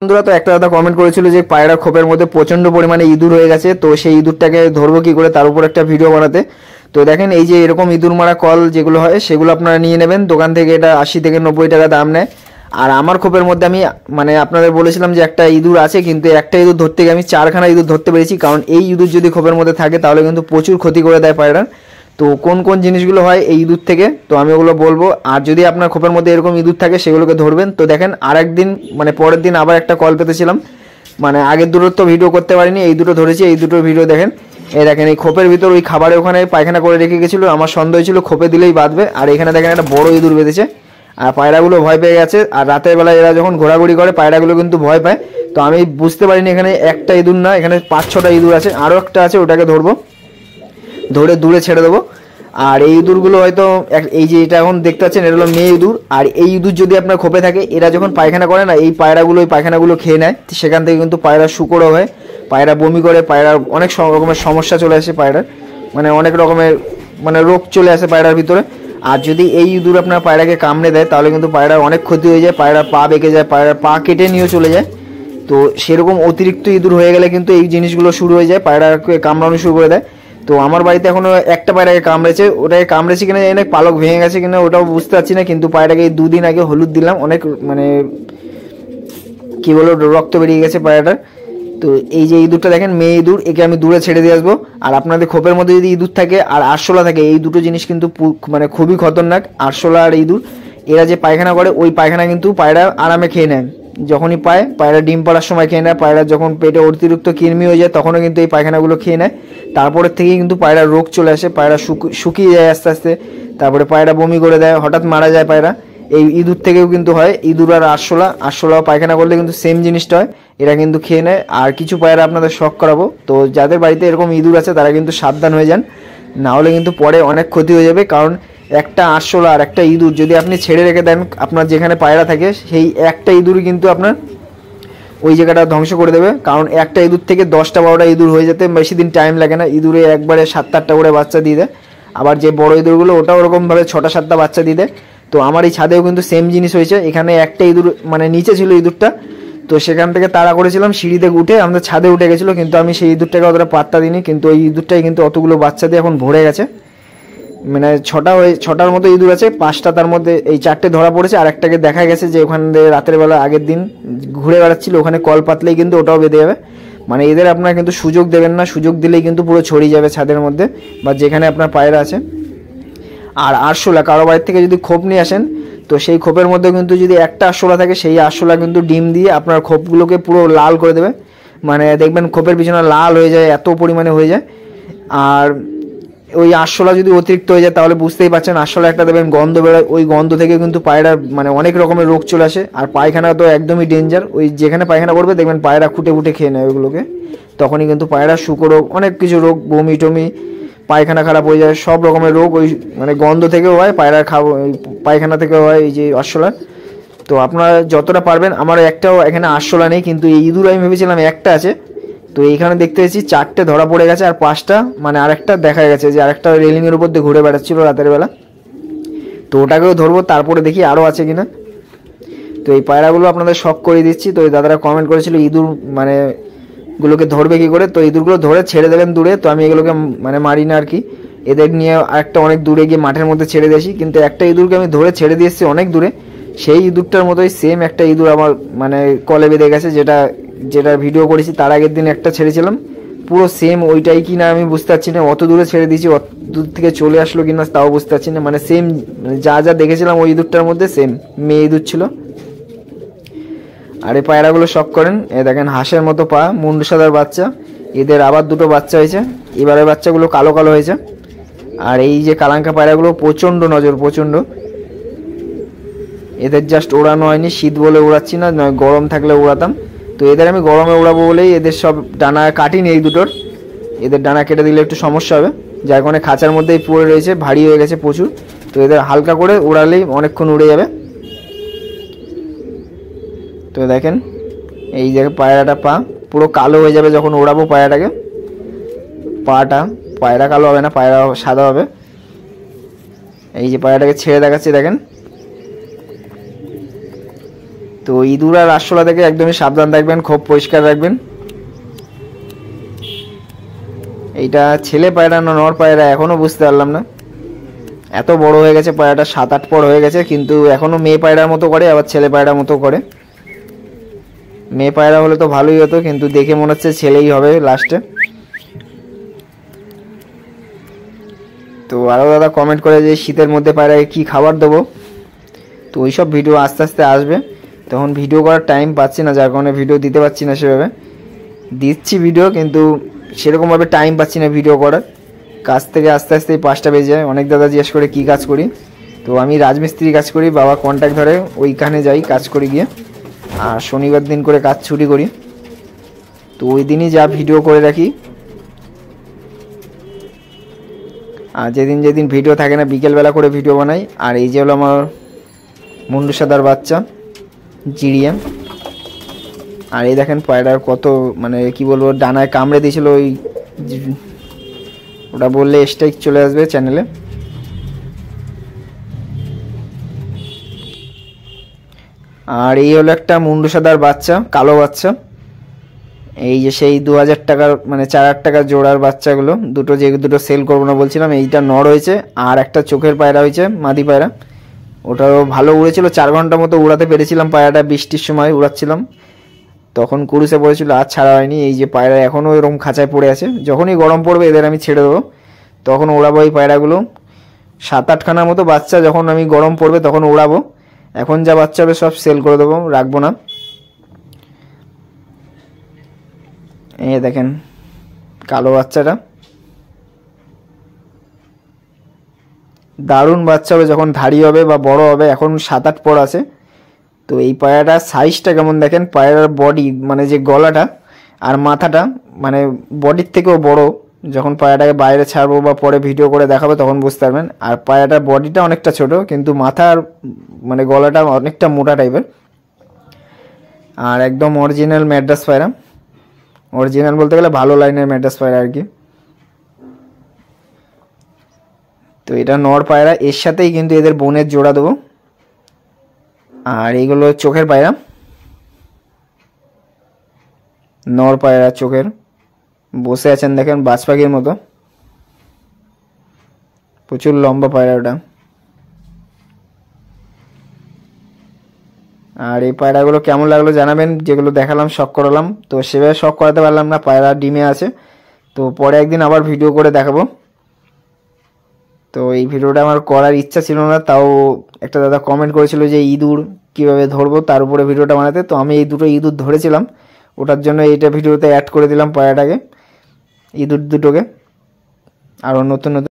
বন্ধুরা তো একটা দাদা কমেন্ট করেছিল যে পায়রা খোপের মধ্যে প্রচন্ড পরিমাণে ইঁদুর হয়ে গেছে, তো সেই ইঁদুরটাকে ধরবো কি করে তার উপর একটা ভিডিও বানাতে। তো দেখেন এই যে এরকম ইঁদুর মারা কল যেগুলো হয় সেগুলো আপনারা নিয়ে নেবেন দোকান থেকে, এটা 80 থেকে 90 টাকা দাম নেয়। আর আমার খোপের মধ্যে আমি আপনাদের বলেছিলাম যে একটা ইঁদুর আছে, কিন্তু একটা ইঁদুর ধরতে গিয়ে আমি 4খানা ইঁদুর ধরতে পেরেছি, কারণ এই ইঁদুর যদি খোপের মধ্যে থাকে তাহলে কিন্তু প্রচুর ক্ষতি করে দেয় পায়রার। তো কোন কোন জিনিসগুলো হয় এই ইঁদুর থেকে তো আমি ওগুলো বলবো। আর যদি আপনার খোপের মধ্যে এরকম ইঁদুর থাকে সেগুলোকে ধরবেন। তো দেখেন আরেকদিন পরের দিন আবার একটা কল পেতেছিলাম, আগের দুটোর তো ভিডিও করতে পারিনি, এই দুটো ধরেছি। এই দুটোর ভিডিও দেখেন, এই দেখেন এই খোপের ভিতর ওই খাবারের ওখানে পায়খানা করে রেখে গেছিলো, আমার সন্দেহ হয়েছিল খোপে দিলেই বাঁধবে। আর এখানে দেখেন একটা বড় ইঁদুর বেঁধেছে, আর পায়রাগুলো ভয় পেয়ে গেছে। আর রাতের বেলা এরা যখন ঘোরাঘুরি করে পায়রাগুলো কিন্তু ভয় পায়। তো আমি বুঝতে পারিনি এখানে একটা ইঁদুর না, এখানে 5-6টা ইঁদুর আছে, আরও একটা আছে, ওটাকে ধরবো, ধরে দূরে ছেড়ে দেবো। আর এই ইঁদুরগুলো হয়তো এই যে এটা এখন দেখতে পাচ্ছেন এটা হলো মেয়ে ইঁদুর। আর এই ইঁদুর যদি আপনার খোপে থাকে, এরা যখন পায়খানা করে না, এই পায়রাগুলো ওই পায়খানাগুলো খেয়ে নেয়, সেখান থেকে কিন্তু পায়রা শুকরও হয়, পায়রা বমি করে, পায়রার অনেক রকমের সমস্যা চলে আসে, পায়রার অনেক রকমের রোগ চলে আসে পায়রার ভিতরে। আর যদি এই ইঁদুর আপনার পায়রাকে কামড়ে দেয় তাহলে কিন্তু পায়রার অনেক ক্ষতি হয়ে যায়, পায়রার পা বেঁকে যায়, পায়রার পা কেটে নিয়ে চলে যায়। তো সেরকম অতিরিক্ত ইঁদুর হয়ে গেলে কিন্তু এই জিনিসগুলো শুরু হয়ে যায়, পায়রাকে কামড়ানো শুরু করে দেয়। তো আমার বাড়িতে এখনো একটা পায়রাকে কামড়েছে, ওটাকে কামড়েছে কিনা জানি না, পালক ভেঙে গেছে কিনা ওটাও বুঝতে পারছি না, কিন্তু পায়রাকে এই 2 দিন আগে হলুদ দিলাম, অনেক কি বলবো রক্ত বেরিয়ে গেছে পায়রাটার। তো এই যে ইঁদুরটা দেখেন মেয়ে ইঁদুর, একে আমি দূরে ছেড়ে দিয়ে আসবো। আর আপনাদের খোপের মধ্যে যদি ইঁদুর থাকে আর আরশোলা থাকে, এই দুটো জিনিস কিন্তু খুবই খতরনাক। আরশোলা আর ইঁদুর, এরা যে পায়খানা করে ওই পায়খানা কিন্তু পায়রা আরামে খেয়ে নেয়, যখনই পায় পায়রা ডিম পাড়ার সময় খেয়ে নেয়, পায়রা যখন পেটে অতিরিক্ত কৃমি হয়ে যায় তখনও কিন্তু এই পায়খানাগুলো খেয়ে নেয়। তারপরের থেকেই কিন্তু পায়রার রোগ চলে আসে, পায়রা শুকিয়ে যায় আস্তে আস্তে, তারপরে পায়রা বমি করে দেয়, হঠাৎ মারা যায় পায়রা। এই ইঁদুর থেকেও কিন্তু হয়, ইঁদুর আর আরশোলা পায়খানা করলে কিন্তু সেম জিনিসটা হয়, এরা কিন্তু খেয়ে নেয়। আর কিছু পায়রা আপনাদের শখ করাবো, তো যাদের বাড়িতে এরকম ইঁদুর আছে তারা কিন্তু সাবধান হয়ে যান, না হলে কিন্তু পরে অনেক ক্ষতি হয়ে যাবে। কারণ একটা আরশোলা আর একটা ইঁদুর যদি আপনি ছেড়ে রেখে দেন আপনার যেখানে পায়রা থাকে, সেই একটা ইঁদুরই কিন্তু আপনার ওই জায়গাটা ধ্বংস করে দেবে। কারণ একটা ইঁদুর থেকে 10টা-12টা ইঁদুর হয়ে যেতে বেশি দিন টাইম লাগে না, ইঁদুরে একবারে 7-8টা করে বাচ্চা দিয়ে দেয়। আবার যে বড় ইঁদুরগুলো ওটাও ওরকমভাবে 6টা-7টা বাচ্চা দিয়ে দেয়। তো আমার এই ছাদেও কিন্তু সেম জিনিস হয়েছে, এখানে একটা ইঁদুর নিচে ছিল ইঁদুরটা, তো সেখান থেকে তাড়া করেছিলাম, সিঁড়িতে উঠে আমাদের ছাদে উঠে গেছিলো, কিন্তু আমি সেই ইঁদুরটাকে অতটা পাত্তা দিইনি, কিন্তু ওই ইঁদুরটাই কিন্তু অতগুলো বাচ্চা দিয়ে এখন ভরে গেছে। 6টার মতো ইঁদুর আছে, 5টা তার মধ্যে এই 4টে ধরা পড়েছে, আর একটাকে দেখা গেছে যে ওখানে রাতের বেলা আগের দিন ঘুরে বেড়াচ্ছিল, ওখানে কল পাতলেই কিন্তু ওটাও বেঁধে যাবে। এদের আপনারা কিন্তু সুযোগ দেবেন না, সুযোগ দিলেই কিন্তু পুরো ছড়িয়ে যাবে ছাদের মধ্যে বা যেখানে আপনার পায়রা আছে। আর আরশোলা কারো বাড়ির থেকে যদি খোপ নিয়ে আসেন, তো সেই খোপের মধ্যে কিন্তু যদি একটা আরশোলা থাকে, সেই আরশোলা কিন্তু ডিম দিয়ে আপনার খোপগুলোকে পুরো লাল করে দেবে, দেখবেন খোপের পিছনে লাল হয়ে যায়, এত পরিমাণে হয়ে যায়। আর ওই আরশোলা যদি অতিরিক্ত হয়ে যায় তাহলে বুঝতেই পারছেন, আরশোলা একটা দেবেন গন্ধ বেরোয়, ওই গন্ধ থেকে কিন্তু পায়রার অনেক রকমের রোগ চলে আসে। আর পায়খানা তো একদমই ডেঞ্জার, ওই যেখানে পায়খানা করবে দেখবেন পায়রা খুঁটে খুঁটে খেয়ে নেয় ওইগুলোকে, তখনই কিন্তু পায়রা শুকরোগ, অনেক কিছু রোগ, বমি টমি, পায়খানা খারাপ হয়ে যায়, সব রকমের রোগ ওই গন্ধ থেকেও হয়, পায়রার পায়খানা থেকেও হয় এই যে আরশোলা। তো আপনারা যতটা পারবেন, আমার একটাও এখানে আরশোলা নেই, কিন্তু এই ইঁদুর আমি ভেবেছিলাম একটা আছে, তো এইখানে দেখতে পেয়েছি 4টে ধরা পড়ে গেছে, আর 5টা আরেকটা দেখা গেছে যে আরেকটা রেলিংয়ের উপর দিয়ে ঘুরে বেড়াচ্ছিল রাতের বেলা, তো ওটাকেও ধরবো, তারপরে দেখি আরও আছে কিনা। তো এই পায়রাগুলো আপনাদের শখ করে দিচ্ছি। তো এই দাদারা কমেন্ট করেছিল ইঁদুর গুলোকে ধরবে কি করে, তো ইঁদুরগুলো ধরে ছেড়ে দেবেন দূরে, তো আমি এগুলোকে মারি না আর কি, এদের নিয়ে আরেকটা অনেক দূরে গিয়ে মাঠের মধ্যে ছেড়ে দিয়েছি। কিন্তু একটা ইঁদুরকে আমি ধরে ছেড়ে দিয়ে এসেছি অনেক দূরে, সেই ইঁদুরটার মতোই সেম একটা ইঁদুর আমার কলে বেঁধে গেছে, যেটা ভিডিও করেছি তার আগের দিন একটা ছেড়েছিলাম, পুরো সেম ওইটাই কিনা আমি বুঝতে পারছি না, অত দূরে ছেড়ে দিয়েছি, অত দূর থেকে চলে আসলো কিনা তাও বুঝতে পারছি না, সেম যা যা দেখেছিলাম ওই ইঁদুরটার মধ্যে সেম মেয়ে ইঁদুর ছিল। আর এই পায়রাগুলো শখ করেন, এ দেখেন হাঁসের মতো পা, মুন্ডু সাদার বাচ্চা, এদের আবার 2টো বাচ্চা হয়েছে, এবারে বাচ্চাগুলো কালো কালো হয়েছে। আর এই যে কালাঙ্কা পায়রাগুলো প্রচণ্ড নজর, প্রচণ্ড, এদের জাস্ট ওড়ানো হয়নি, শীত বলে উড়াচ্ছি না, নয় গরম থাকলে উড়াতাম। তো এদের আমি গরমে উড়াবো বলেই এদের সব ডানা কাটিনি, এই দুটোর, এদের ডানা কেটে দিলে একটু সমস্যা হবে, যার কারণে খাঁচার মধ্যেই পড়ে রয়েছে, ভারী হয়ে গেছে প্রচুর। তো এদের হালকা করে উড়ালেই অনেকক্ষণ উড়ে যাবে। তো দেখেন এই জায়গায় পায়রাটা পা পুরো কালো হয়ে যাবে যখন ওড়াবো পায়রাটাকে, পায়রা কালো হবে না, পায়রা সাদা হবে। এই যে পায়রাটাকে ছেড়ে দেখাচ্ছি দেখেন, তো তো ইঁদুর আর আরশোলা থেকে একদমই সাবধান থাকবেন, খুব পরিষ্কার রাখবেন। এইটা ছেলে পায়রা না নর পায়রা এখনো বুঝতে পারলাম না, এত বড় হয়ে গেছে পায়রাটা, 7-8 পর হয়ে গেছে, কিন্তু এখনো মেয়ে পায়রার মতো করে আবার ছেলে পায়রার মতো করে। মেয়ে পায়রা হলে তো ভালোই হতো, কিন্তু দেখে মনে হচ্ছে ছেলেই হবে লাস্টে। তো আরও দাদা কমেন্ট করে যে শীতের মধ্যে পায়রাকে কী খাবার দেবো, তো ওইসব ভিডিও আস্তে আস্তে আসবে, তখন ভিডিও করার টাইম পাচ্ছি না, যার কারণে ভিডিও দিতে পারছি না। সেভাবে দিচ্ছি ভিডিও, কিন্তু সেরকমভাবে টাইম পাচ্ছি না ভিডিও করার। কাজ থেকে আস্তে আস্তে 5টা বেজে যায়। অনেক দাদা জিজ্ঞেস করে কী কাজ করি, তো আমি রাজমিস্ত্রি কাজ করি, বাবা কন্ট্যাক্ট ধরে ওইখানে যাই কাজ করি গিয়ে, আর শনিবার দিন করে কাজ ছুটি করি, তো ওই দিনই যা ভিডিও করে রাখি। আর যেদিন যেদিন ভিডিও থাকে না বিকেলবেলা করে ভিডিও বানাই। আর এই যে হলো আমার মুন্ডু সাদার বাচ্চা জিরিয়া। আর এই দেখেন পায়রার কত মানে কি বলবো, ডানায় কামড়ে দিয়েছিল, ওই ওটা বললে স্ট্রাইক চলে আসবে চ্যানেলে। আর এই হলো একটা মুন্ডু সাদার বাচ্চা, কালো বাচ্চা। এই যে সেই 2000 টাকার মানে 4000 টাকার জোড়ার বাচ্চাগুলো দুটো, যে দুটো সেল করবো না বলছিলাম, এইটা নর হয়েছে, আর একটা চোখের পায়রা হয়েছে মাদি পায়রা। ওটাও ভালো উড়েছিল, 4 ঘন্টা মতো উড়াতে পেরেছিলাম পায়রাটা, বৃষ্টির সময় উড়াচ্ছিলাম তখন কুরুসে পড়েছিল, আর ছাড়া হয়নি। এই যে পায়রা এখনও এরকম খাঁচায় পড়ে আছে, যখনই গরম পড়বে এদের আমি ছেড়ে দেবো, তখন ওড়াবো এই পায়রাগুলো। 7-8 খানার মতো বাচ্চা যখন আমি গরম পড়বে তখন উড়াবো। এখন যা বাচ্চা হবে সব সেল করে দেবো, রাখবো না। এই দেখেন কালো বাচ্চাটা, দারুণ বাচ্চা হবে যখন ধাড়ি হবে বা বড় হবে, এখন 7-8 পর আছে। তো এই পায়রাটার সাইজটা কেমন দেখেন, পায়রার বডি মানে যে গলাটা আর মাথাটা মানে বডির থেকেও বড়। যখন পায়রাটাকে বাইরে ছাড়বো বা পরে ভিডিও করে দেখাবো তখন বুঝতে পারবেন। আর পায়রাটার বডিটা অনেকটা ছোট, কিন্তু মাথার মানে গলাটা অনেকটা মোটা টাইপের। আর একদম অরিজিনাল ম্যাড্রাস পায়রা, অরিজিনাল বলতে গেলে ভালো লাইনের ম্যাড্রাস পায়রা আর কি। তো এটা নর পায়রা, এর সাথেই কিন্তু এদের বোনের জোড়া দেবো। আর এইগুলো চোখের পায়রা, নর পায়রা চোখের, বসে আছেন দেখেন বাজ পাখির মতো, প্রচুর লম্বা পায়রা ওটা। আর এই পায়রাগুলো কেমন লাগলো জানাবেন, যেগুলো দেখালাম শখ করালাম, তো সেভাবে শখ করাতে পারলাম না, পায়রা ডিমে আছে, তো পরে একদিন আবার ভিডিও করে দেখাবো। তো এই ভিডিওটা আমার করার ইচ্ছা ছিল না, তাও একটা দাদা কমেন্ট করেছিল যে ইঁদুর কীভাবে ধরবো, তার উপরে ভিডিওটা বানাতে, তো আমি এই দুটো ইঁদুর ধরেছিলাম, ওটার জন্য এইটা ভিডিওতে অ্যাড করে দিলাম পায়রাটাকে, ইঁদুর দুটোকে। আরও নতুন নতুন